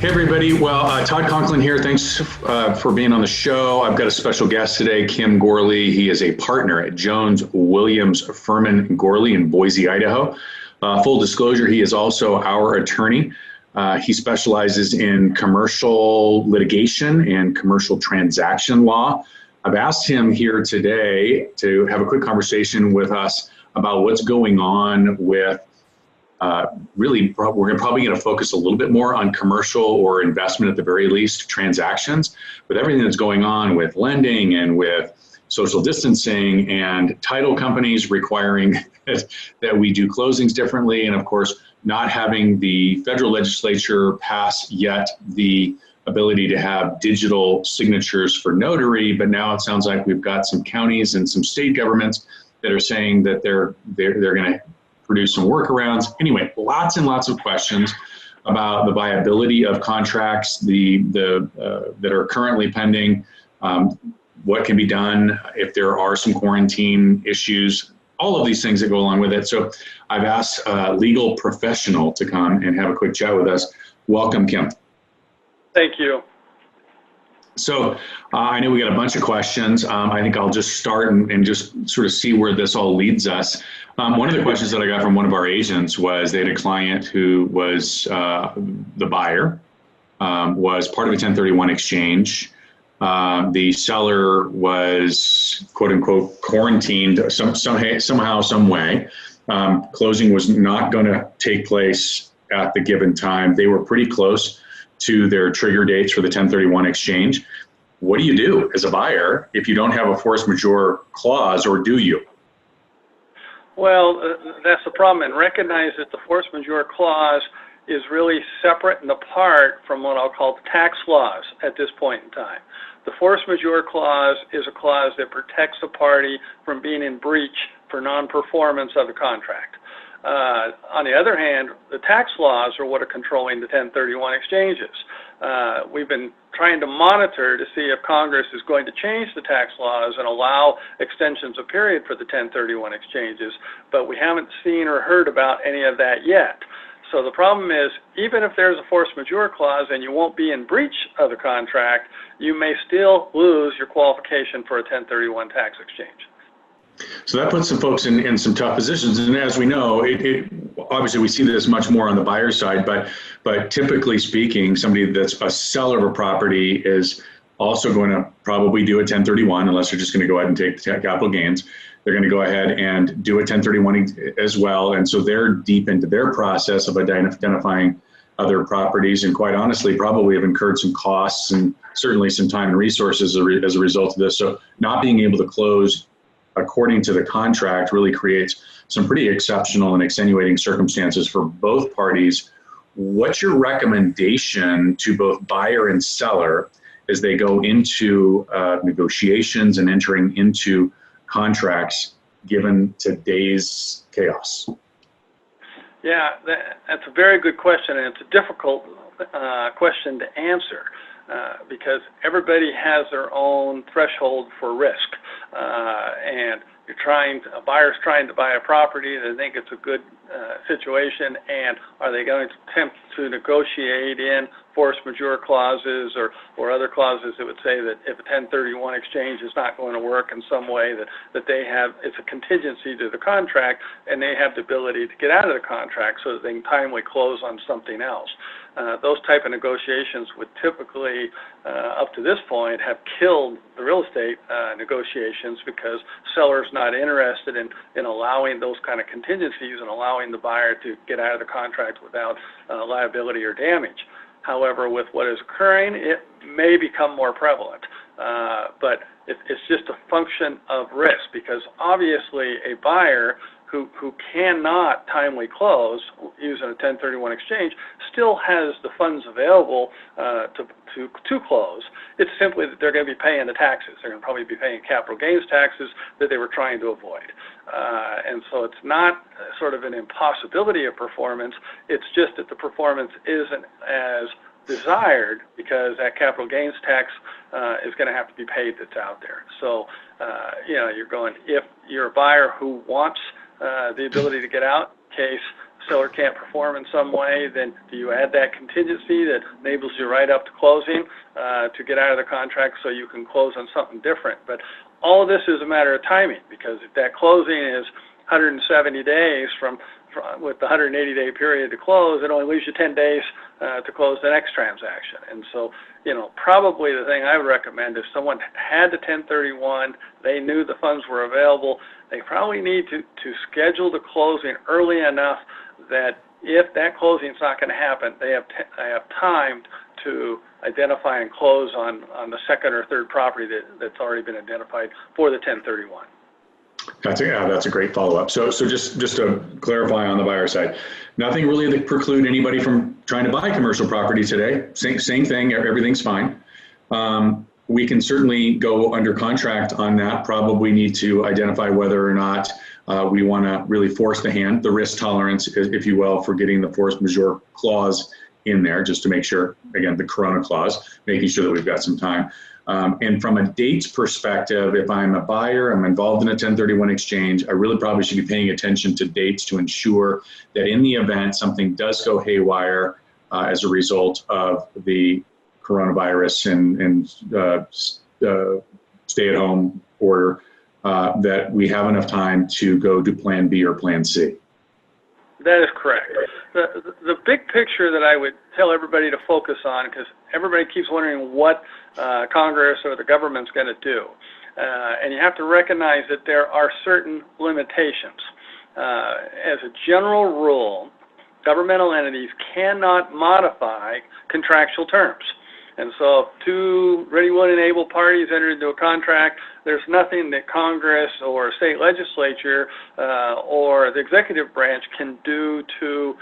Hey, everybody. Well, Todd Conklin here. Thanks for being on the show. I've got a special guest today, Kim Gourley. He is a partner at Jones Williams Furman Gourley in Boise, Idaho. Full disclosure, he is also our attorney. He specializes in commercial litigation and commercial transaction law. I've asked him here today to have a quick conversation with us about what's going on with we're probably going to focus a little bit more on commercial or investment, at the very least, transactions, with everything that's going on with lending and with social distancing and title companies requiring that we do closings differently. And of course, not having the federal legislature pass yet the ability to have digital signatures for notary. But now it sounds like we've got some counties and some state governments that are saying that they're going to produce some workarounds. Anyway, lots and lots of questions about the viability of contracts that are currently pending, what can be done if there are some quarantine issues, all of these things that go along with it. So I've asked a legal professional to come and have a quick chat with us. Welcome, Kim. Thank you. So I know we got a bunch of questions. I think I'll just start and just sort of see where this all leads us. One of the questions that I got from one of our agents was they had a client who was the buyer, was part of a 1031 exchange. The seller was, quote unquote, quarantined somehow, some way. Closing was not going to take place at the given time. They were pretty close to their trigger dates for the 1031 exchange. What do you do as a buyer if you don't have a force majeure clause, or do you? Well, that's the problem, and recognize that the force majeure clause is really separate and apart from what I'll call the tax laws at this point in time. The force majeure clause is a clause that protects a party from being in breach for non-performance of the contract. On the other hand, the tax laws are what are controlling the 1031 exchanges. We've been trying to monitor to see if Congress is going to change the tax laws and allow extensions of period for the 1031 exchanges, but we haven't seen or heard about any of that yet. So the problem is, even if there's a force majeure clause and you won't be in breach of the contract, you may still lose your qualification for a 1031 tax exchange. So that puts some folks in some tough positions. And as we know, obviously we see this much more on the buyer side, but typically speaking, somebody that's a seller of a property is also going to probably do a 1031, unless they're just going to go ahead and take the capital gains. They're going to go ahead and do a 1031 as well. And so they're deep into their process of identifying other properties, and quite honestly, probably have incurred some costs and certainly some time and resources as a result of this. So not being able to close according to the contract really creates some pretty exceptional and extenuating circumstances for both parties. What's your recommendation to both buyer and seller as they go into negotiations and entering into contracts, given today's chaos? Yeah, that's a very good question, and it's a difficult question to answer. Because everybody has their own threshold for risk, and a buyer's trying to buy a property. They think it's a good situation, and are they going to attempt to negotiate in force majeure clauses or other clauses that would say that if a 1031 exchange is not going to work in some way, that they have, it's a contingency to the contract, and they have the ability to get out of the contract so that they can timely close on something else. Those type of negotiations would typically, up to this point, have killed the real estate negotiations, because sellers not interested in allowing those kind of contingencies and allowing the buyer to get out of the contract without liability or damage. However, with what is occurring, it may become more prevalent, but it's just a function of risk, because obviously a buyer who cannot timely close using a 1031 exchange still has the funds available to close. It's simply that they're going to be paying the taxes. They're going to probably be paying capital gains taxes that they were trying to avoid. And so it's not sort of an impossibility of performance. It's just that the performance isn't as desired, because that capital gains tax is going to have to be paid that's out there. So, you're going, if you're a buyer who wants the ability to get out, case seller can't perform in some way, then do you add that contingency that enables you right up to closing to get out of the contract so you can close on something different? But all of this is a matter of timing, because if that closing is 170 days with the 180-day period to close, it only leaves you 10 days to close the next transaction. And so, probably the thing I would recommend, if someone had the 1031, they knew the funds were available, they probably need to schedule the closing early enough that if that closing is not going to happen, they have time to identify and close on the second or third property that's already been identified for the 1031. That's a great follow-up. So just to clarify on the buyer side, nothing really to preclude anybody from trying to buy commercial property today. Same thing, everything's fine. We can certainly go under contract on that. Probably need to identify whether or not we want to really force the hand, the risk tolerance, if you will, for getting the force majeure clause in there, just to make sure, again, the Corona clause, making sure that we've got some time. And from a dates perspective, if I'm a buyer, I'm involved in a 1031 exchange, I really probably should be paying attention to dates to ensure that in the event something does go haywire as a result of the coronavirus and stay-at-home order, that we have enough time to go to Plan B or Plan C. That is correct. The big picture that I would tell everybody to focus on, because everybody keeps wondering what Congress or the government's going to do, and you have to recognize that there are certain limitations. As a general rule, governmental entities cannot modify contractual terms. And so if two ready, willing, and able parties enter into a contract, there's nothing that Congress or state legislature or the executive branch can do to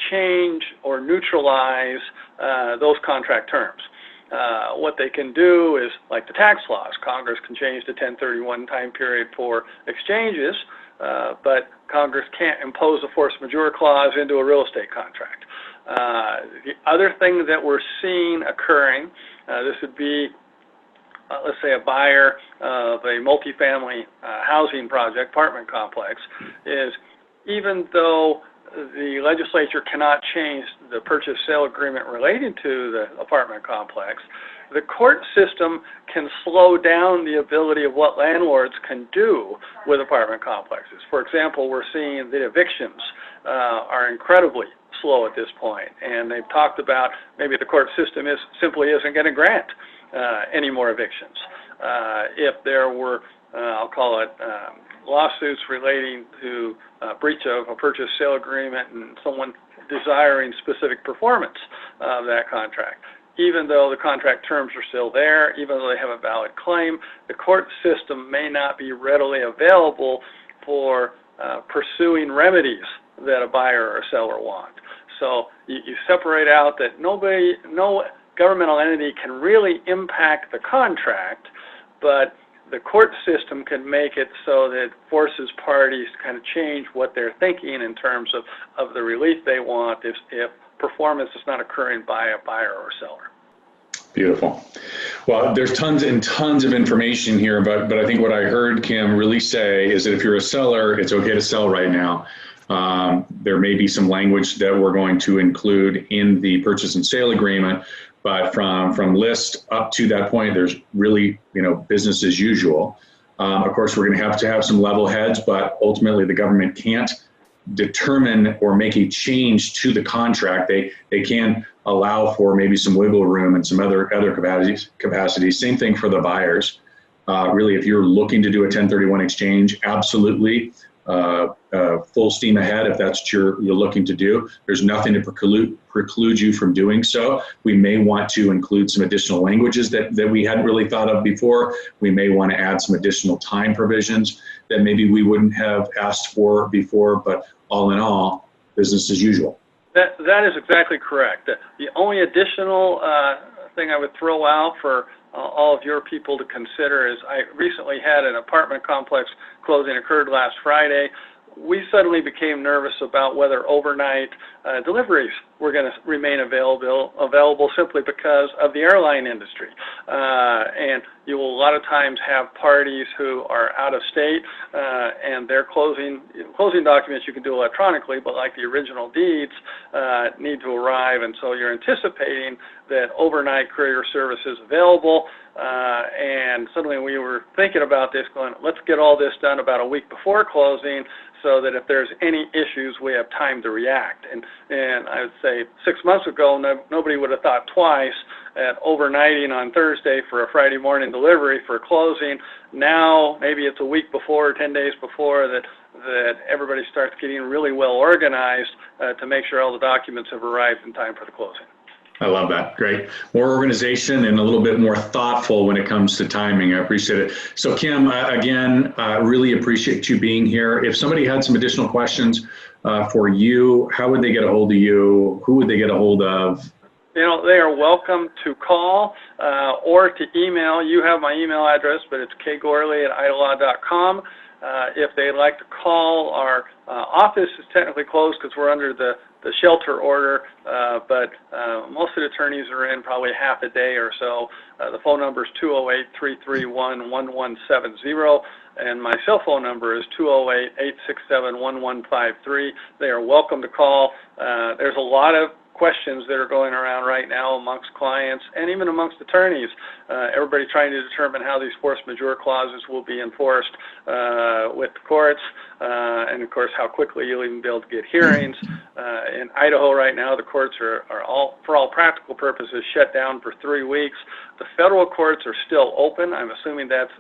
change or neutralize those contract terms. What they can do is, like the tax laws, Congress can change the 1031 time period for exchanges, but Congress can't impose a force majeure clause into a real estate contract. The other thing that we're seeing occurring, this would be, let's say, a buyer of a multifamily housing project, apartment complex, is even though the legislature cannot change the purchase-sale agreement relating to the apartment complex, the court system can slow down the ability of what landlords can do with apartment complexes. For example, we're seeing that evictions are incredibly slow at this point, and they've talked about maybe the court system simply isn't going to grant any more evictions. If there were, I'll call it, lawsuits relating to breach of a purchase-sale agreement and someone desiring specific performance of that contract, even though the contract terms are still there, even though they have a valid claim, the court system may not be readily available for pursuing remedies that a buyer or a seller want. So you separate out that no governmental entity can really impact the contract, but the court system can make it so that it forces parties to kind of change what they're thinking in terms of the relief they want if performance is not occurring by a buyer or seller. Beautiful. Well, there's tons and tons of information here, but I think what I heard Kim really say is that if you're a seller, it's okay to sell right now. There may be some language that we're going to include in the purchase and sale agreement, but from list up to that point, there's really, business as usual. Of course, we're going to have some level heads, but ultimately the government can't determine or make a change to the contract. They can allow for maybe some wiggle room and some other capacities. Same thing for the buyers. Really, if you're looking to do a 1031 exchange, absolutely. Full steam ahead if that's what you're looking to do. There's nothing to preclude you from doing so. We may want to include some additional languages that we hadn't really thought of before. We may want to add some additional time provisions that maybe we wouldn't have asked for before, but all in all, business as usual. That is exactly correct. The only additional thing I would throw out for all of your people to consider is I recently had an apartment complex closing occurred last Friday. We suddenly became nervous about whether overnight deliveries were going to remain available simply because of the airline industry. And you will a lot of times have parties who are out of state, and their closing documents you can do electronically, but like the original deeds need to arrive, and so you're anticipating that overnight courier service is available. And suddenly we were thinking about this, going, let's get all this done about a week before closing, so that if there's any issues, we have time to react. And I would say 6 months ago, nobody would have thought twice at overnighting on Thursday for a Friday morning delivery for closing. Now, maybe it's a week before, 10 days before, that everybody starts getting really well organized to make sure all the documents have arrived in time for the closing. I love that. Great. More organization and a little bit more thoughtful when it comes to timing. I appreciate it. So Kim, again, really appreciate you being here. If somebody had some additional questions for you, how would they get a hold of you? Who would they get a hold of? They are welcome to call or to email. You have my email address, but it's kgourley@idalaw.com. If they'd like to call, our office is technically closed because we're under the shelter order, but most of the attorneys are in probably half a day or so. The phone number is 208-331-1170, and my cell phone number is 208-867-1153. They are welcome to call. There's a lot of questions that are going around right now amongst clients and even amongst attorneys. Everybody trying to determine how these force majeure clauses will be enforced with the courts, and of course how quickly you'll even be able to get hearings. In Idaho right now, the courts are all, for all practical purposes, shut down for 3 weeks. The federal courts are still open. I'm assuming that's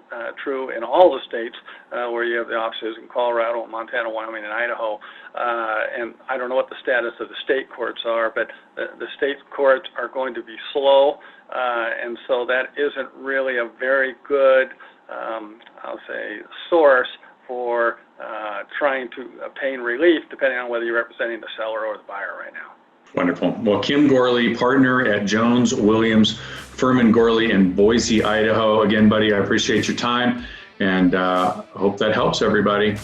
true in all the states where you have the offices in Colorado, Montana, Wyoming, and Idaho. And I don't know what the status of the state courts are, but the state courts are going to be slow, and so that isn't really a very good, I'll say, source for trying to obtain relief, depending on whether you're representing the seller or the buyer right now. Wonderful. Well, Kim Gourley, partner at Jones, Williams, Furman Gourley in Boise, Idaho. Again, buddy, I appreciate your time, and hope that helps everybody.